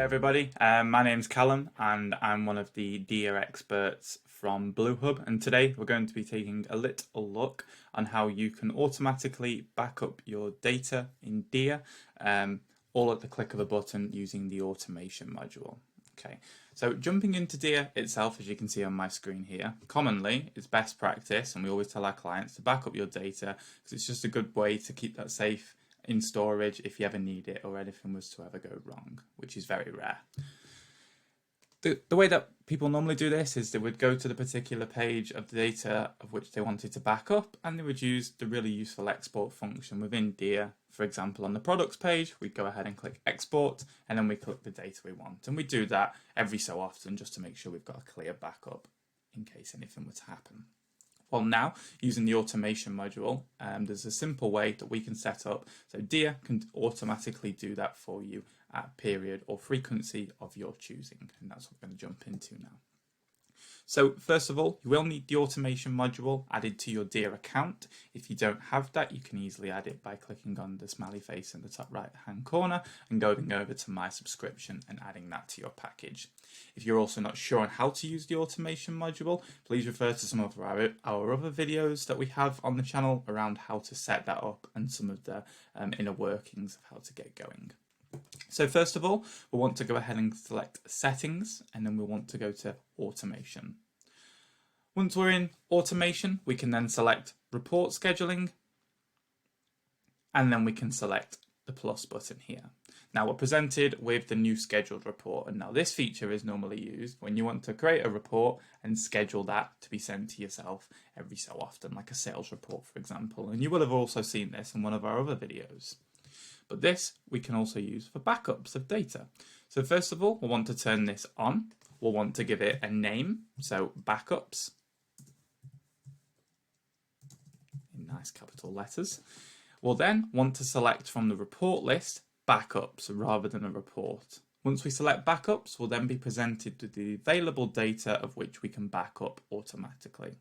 everybody, my name's Callum and I'm one of the Dia experts from Bluehub, and today we're going to be taking a little look on how you can automatically back up your data in Dia, all at the click of a button using the automation module. Okay, so jumping into Dia itself, as you can see on my screen here, commonly it's best practice, and we always tell our clients to back up your data because it's just a good way to keep that safe in storage if you ever need it or anything was to ever go wrong, which is very rare. The way that people normally do this is they would go to the particular page of the data of which they wanted to back up, and they would use the really useful export function within Dia. For example, on the products page, we go ahead and click export, and then we click the data we want. And we do that every so often just to make sure we've got a clear backup in case anything were to happen. Well, now, using the automation module, there's a simple way that we can set up so Dia can automatically do that for you at period or frequency of your choosing, and that's what we're going to jump into now. So first of all, you will need the automation module added to your Dia account. If you don't have that, you can easily add it by clicking on the smiley face in the top right hand corner and going over to My Subscription and adding that to your package. If you're also not sure on how to use the automation module, please refer to some of our other videos that we have on the channel around how to set that up and some of the inner workings of how to get going. So first of all, we'll want to go ahead and select settings, and then we'll want to go to automation. Once we're in automation, we can then select report scheduling, and then we can select the plus button here. Now we're presented with the new scheduled report, and now this feature is normally used when you want to create a report and schedule that to be sent to yourself every so often, like a sales report, for example. And you will have also seen this in one of our other videos. But this we can also use for backups of data. So first of all, we'll want to turn this on. We'll want to give it a name, so backups, in nice capital letters. We'll then want to select from the report list backups rather than a report. Once we select backups, we'll then be presented with the available data of which we can back up automatically.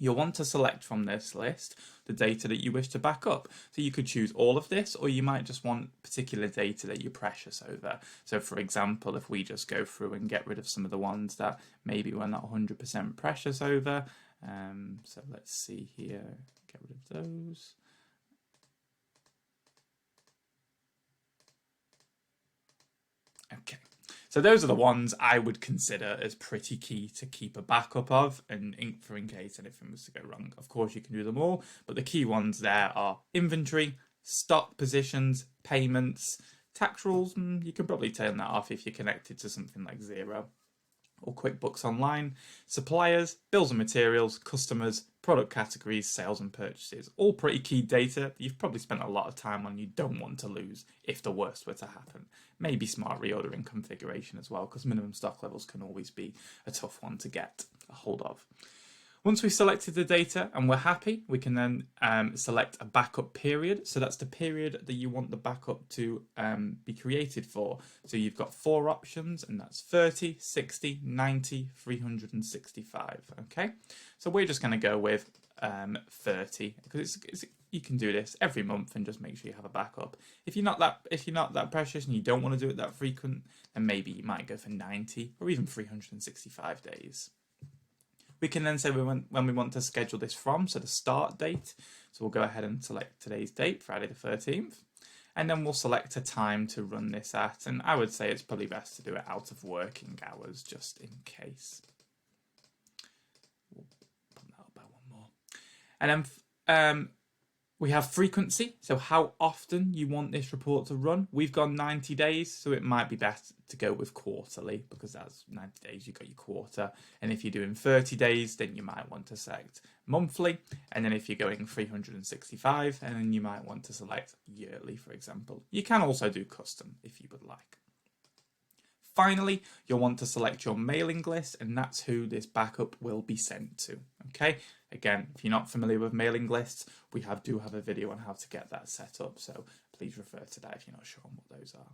You'll want to select from this list the data that you wish to back up. So you could choose all of this, or you might just want particular data that you're precious over. So for example, if we just go through and get rid of some of the ones that maybe we're not 100% precious over. So let's see here, get rid of those. Okay. So those are the ones I would consider as pretty key to keep a backup of, and in case anything was to go wrong. Of course, you can do them all, but the key ones there are inventory, stock positions, payments, tax rules. You can probably turn that off if you're connected to something like Xero or QuickBooks Online, suppliers, bills and materials, customers, product categories, sales and purchases. All pretty key data that you've probably spent a lot of time on, you don't want to lose if the worst were to happen. Maybe smart reordering configuration as well, because minimum stock levels can always be a tough one to get a hold of. Once we've selected the data and we're happy, we can then select a backup period. So that's the period that you want the backup to be created for. So you've got 4 options, and that's 30, 60, 90, 365. Okay, so we're just going to go with 30 because you can do this every month and just make sure you have a backup. If you're not that precious and you don't want to do it that frequent, then maybe you might go for 90 or even 365 days. We can then say when we want to schedule this from, so the start date. So we'll go ahead and select today's date, Friday the 13th, and then we'll select a time to run this at. And I would say it's probably best to do it out of working hours, just in case. We'll pump that up by one more. And then we have frequency, so how often you want this report to run. We've gone 90 days, so it might be best to go with quarterly, because that's 90 days, you've got your quarter. And if you're doing 30 days, then you might want to select monthly. And then if you're going 365, and then you might want to select yearly, for example. You can also do custom if you would like. Finally, you'll want to select your mailing list, and that's who this backup will be sent to. Okay, again, if you're not familiar with mailing lists, we do have a video on how to get that set up, so please refer to that if you're not sure on what those are.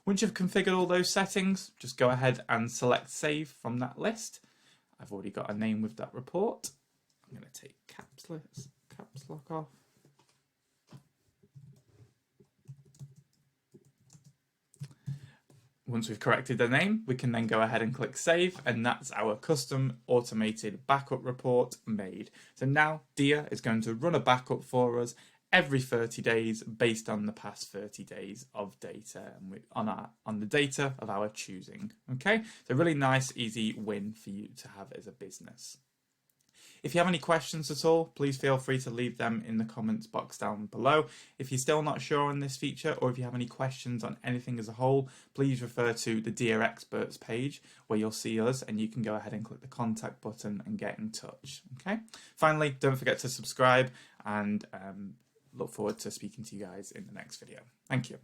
Once you've configured all those settings, just go ahead and select save from that list. I've already got a name with that report. I'm going to take caps lock off. Once we've corrected the name, we can then go ahead and click save, and that's our custom automated backup report made. So now Dia is going to run a backup for us every 30 days based on the past 30 days of data and on the data of our choosing. Okay, so really nice, easy win for you to have as a business. If you have any questions at all, please feel free to leave them in the comments box down below. If you're still not sure on this feature, or if you have any questions on anything as a whole, please refer to the Dia Experts page where you'll see us, and you can go ahead and click the contact button and get in touch. Okay. Finally, don't forget to subscribe, and look forward to speaking to you guys in the next video. Thank you.